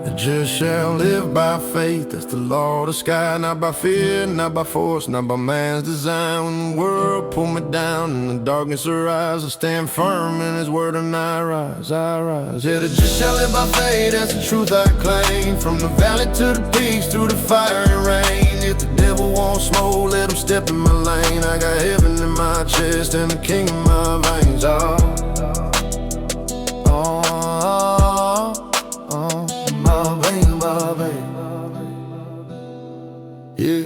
The just shall live by faith, that's the law of the sky. Not by fear, not by force, not by man's design. When the world pull me down and the darkness arise, I stand firm in his word and I rise, I rise. Yeah, the just shall live by faith, that's the truth I claim. From the valley to the peaks, through the fire and rain. If the devil wants smoke, let him step in my lane. I got heaven in my chest and the king in my veins. Yeah.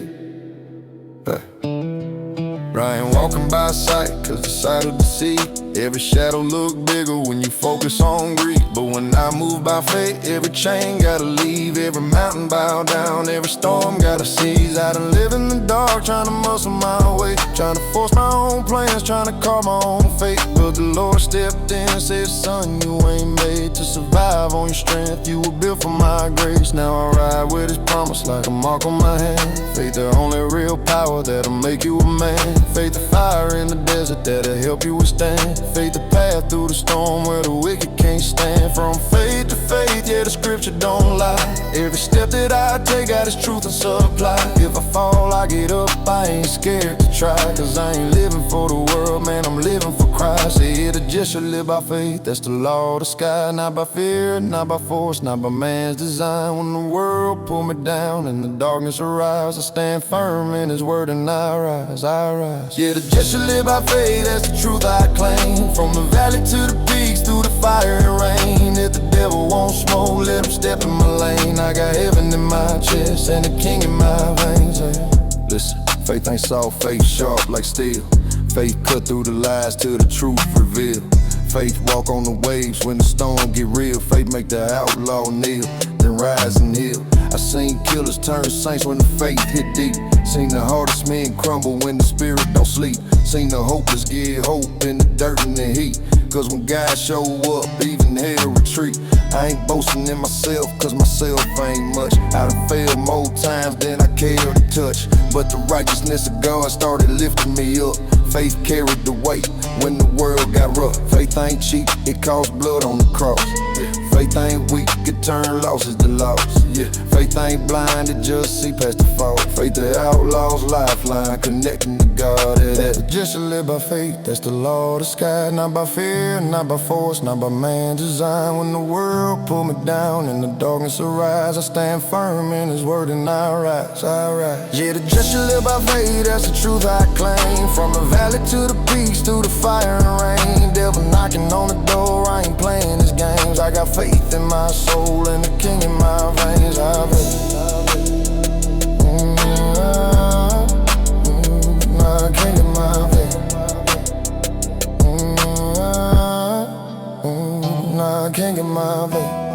Ryan walking by sight, cause the sight will deceive. Every shadow look bigger when you focus on greed. But when I move by faith, every chain gotta leave. Every mountain bow down, every storm gotta cease. I done live in the dark, trying to muscle my way, trying to force my own plans, trying to carve my own fate. But the Lord stepped in and said, son, you ain't made to survive on your strength. You were built for my grace. Now I ride with his promise like a mark on my hand. Faith, the only real power that'll make you a man. Faith, the fire in the desert that'll help you withstand. Faith, the path through the storm where the wicked can't stand. From faith to faith, yeah, the scripture don't lie. Every step that I take, got his truth and supply. If I fall, I get up, I ain't scared to try. Cause I ain't living for the world, man, I'm living for Christ. Yeah, the just shall live by faith, that's the law of the sky. Not by fear, not by force, not by man's design. When the world pull me down and the darkness arise, I stand firm in his word and I rise, I rise. Yeah, the just shall live by faith, that's the truth I claim. From the valley to the peaks, through the fire and rain. If the devil wants smoke, let him step in my lane. I got heaven in my chest and the king in my veins. Yeah. Listen, faith ain't soft, faith sharp like steel. Faith cut through the lies till the truth revealed. Faith walk on the waves when the storm get real. Faith make the outlaw kneel, then rise and heal. I seen killers turn saints when the faith hit deep. Seen the hardest men crumble when the spirit don't sleep. Seen the hopeless get hope in the dirt and the heat. Cause when God show up, even hell retreat. I ain't boasting in myself, cause myself ain't much. I done failed more times than I care to touch. But the righteousness of God started lifting me up. Faith carried the weight when the world got rough. Faith ain't cheap, it cost blood on the cross. Faith ain't weak, it turn losses to loss. Yeah, faith ain't blind, it just see past the fault. Faith the outlaw's lifeline, connecting to God. That just to live by faith, that's the law of the sky. Not by fear, not by force, not by man's design. When the world pull me down and the darkness arise, I stand firm in his word and I rise, I rise. Yeah, the just shall live by faith, that's the truth I claim. From the valley to the peaks, through the fire and rain. Devil knocking on the door, I ain't playing his games. I got faith in my soul and the king in my veins. I faith. My king in my veins. My king in my veins.